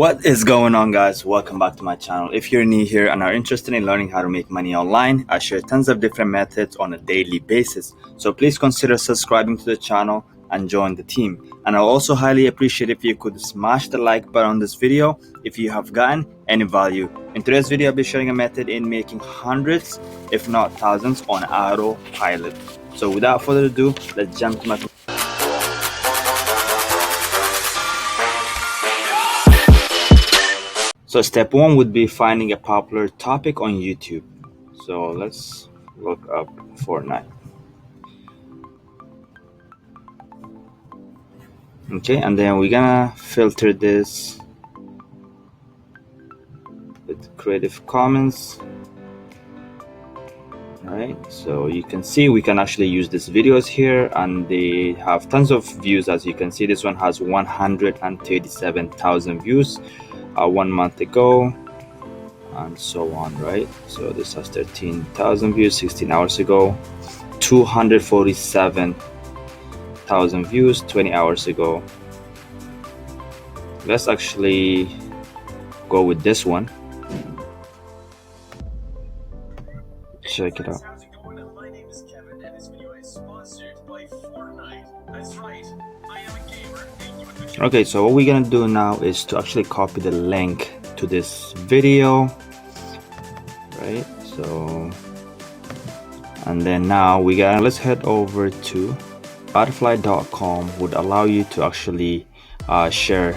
What is going on, guys? Welcome back to my channel. If you're new here and are interested in learning how to make money online, I share tons of different methods on a daily basis. So please consider subscribing to the channel and join the team. And I'll also highly appreciate if you could smash the like button on this video if you have gotten any value. In today's video, I'll be sharing a method in making hundreds, if not thousands, on autopilot. So without further ado, let's jump to my So step one would be finding a popular topic on YouTube. So let's look up Fortnite. Okay, and then we're gonna filter this with Creative Commons. Alright, so you can see we can actually use these videos here and they have tons of views. As you can see, this one has 137,000 views 1 month ago, and so on, right? So this has 13,000 views 16 hours ago, 247,000 views 20 hours ago. Let's actually go with this one. Check it out. How's it going? My name is Kevin and this video is sponsored by Fortnite. That's right, I am a gamer and you would. Okay, so what we're gonna do now is to actually copy the link to this video, right? So, and then now let's head over to butterfly.com. Would allow you to actually share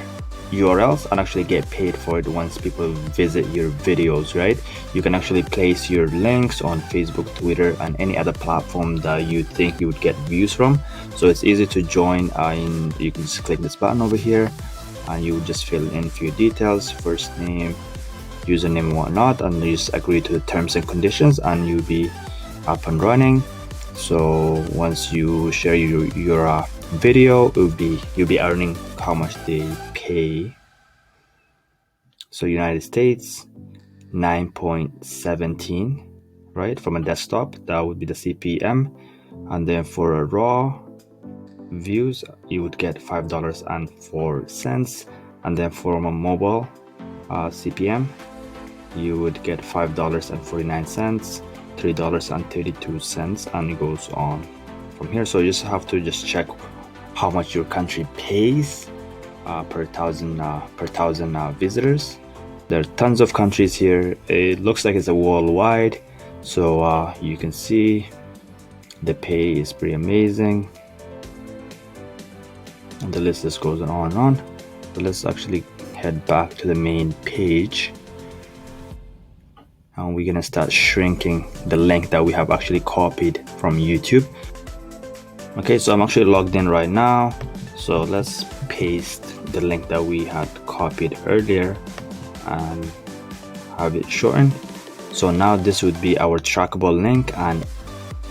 URLs and actually get paid for it once people visit your videos, right? You can actually place your links on Facebook, Twitter, and any other platform that you think you would get views from. So it's easy to join. You can just click this button over here and you would just fill in a few details, first name, username, and whatnot, and you just agree to the terms and conditions and you'll be up and running. So once you share your video, you'll be earning how much they pay. So United States 9.17, right, from a desktop, that would be the CPM. And then for a raw views you would get $5.04, and then from a mobile CPM you would get $5.49, $3.32, and it goes on from here. So you just have to check how much your country pays per thousand visitors. There are tons of countries here. It looks like it's a worldwide, so you can see the pay is pretty amazing, and the list just goes on and on. So let's actually head back to the main page and we're gonna start shrinking the link that we have actually copied from YouTube. Okay, so I'm actually logged in right now, so let's paste the link that we had copied earlier and have it shortened. So now this would be our trackable link, and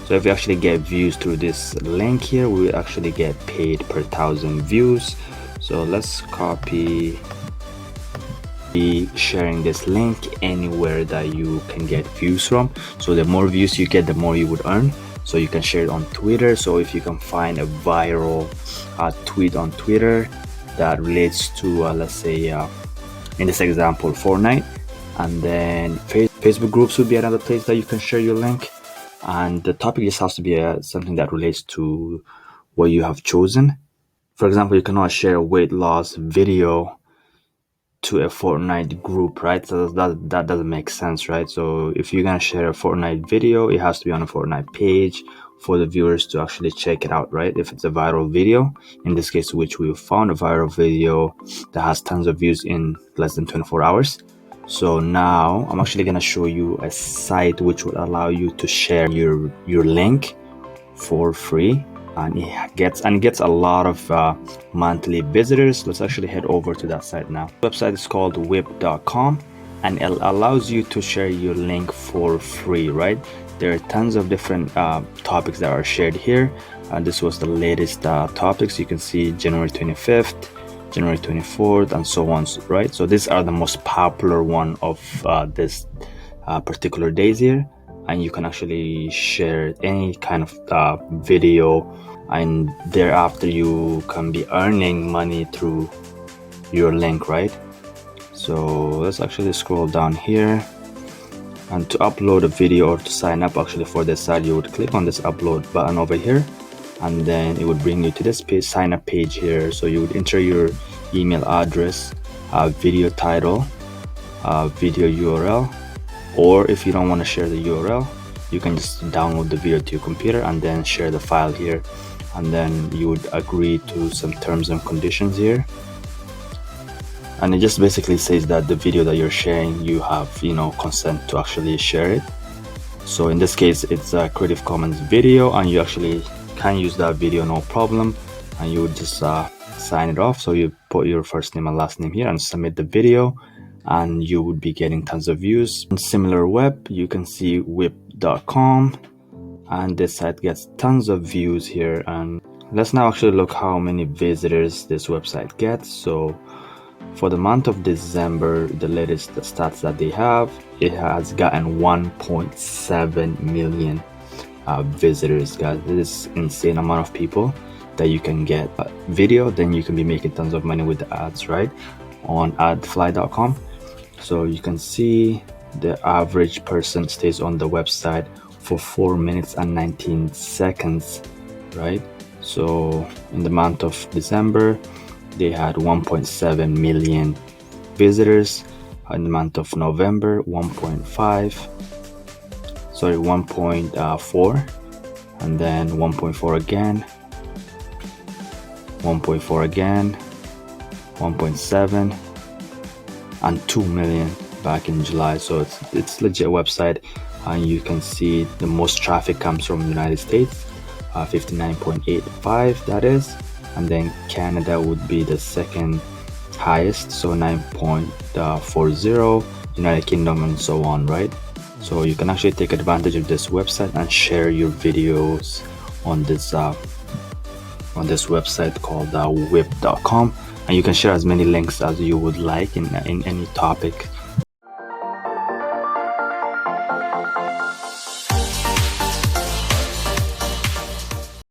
so if we actually get views through this link here, we will actually get paid per 1,000 views. So let's copy, be sharing this link anywhere that you can get views from. So the more views you get, the more you would earn. So you can share it on Twitter. So if you can find a viral tweet on Twitter that relates to let's say in this example Fortnite, and then Facebook groups would be another place that you can share your link, and the topic just has to be something that relates to what you have chosen. For example, you cannot share a weight loss video to a Fortnite group, right? So that doesn't make sense, right? So if you're gonna share a Fortnite video, it has to be on a Fortnite page for the viewers to actually check it out, right? If it's a viral video, in this case, which we found a viral video that has tons of views in less than 24 hours. So now I'm actually gonna show you a site which would allow you to share your link for free, and it gets a lot of monthly visitors. Let's actually head over to that site now. The website is called whip.com, and it allows you to share your link for free, right? There are tons of different topics that are shared here, and this was the latest topics. You can see January 25th, January 24th, and so on, right? So these are the most popular one of this particular days here, and you can actually share any kind of video, and thereafter you can be earning money through your link, right? So let's actually scroll down here, and to upload a video or to sign up actually for this site, you would click on this upload button over here, and then it would bring you to this page, sign up page here. So you would enter your email address, video title, video URL, or if you don't want to share the URL, you can just download the video to your computer and then share the file here, and then you would agree to some terms and conditions here. And it just basically says that the video that you're sharing, you have consent to actually share it. So in this case, it's a Creative Commons video, and you actually can use that video no problem, and you would just sign it off. So you put your first name and last name here and submit the video, and you would be getting tons of views. On similar web, you can see whip.com, and this site gets tons of views here. And let's now actually look how many visitors this website gets. So for the month of December, the latest stats that they have, it has gotten 1.7 million visitors, guys. This is insane amount of people that you can get a video, then you can be making tons of money with the ads, right, on adfly.com. So you can see the average person stays on the website for 4 minutes and 19 seconds, right? So in the month of December, they had 1.7 million visitors. In the month of November, 1.4, and then 1.4 again, 1.4 again, 1.7, and 2 million back in July. So it's legit website, and you can see the most traffic comes from the United States, 59.85 that is, and then Canada would be the second highest, so 9.40, United Kingdom, and so on, right? So you can actually take advantage of this website and share your videos on this website called whip.com, and you can share as many links as you would like in any topic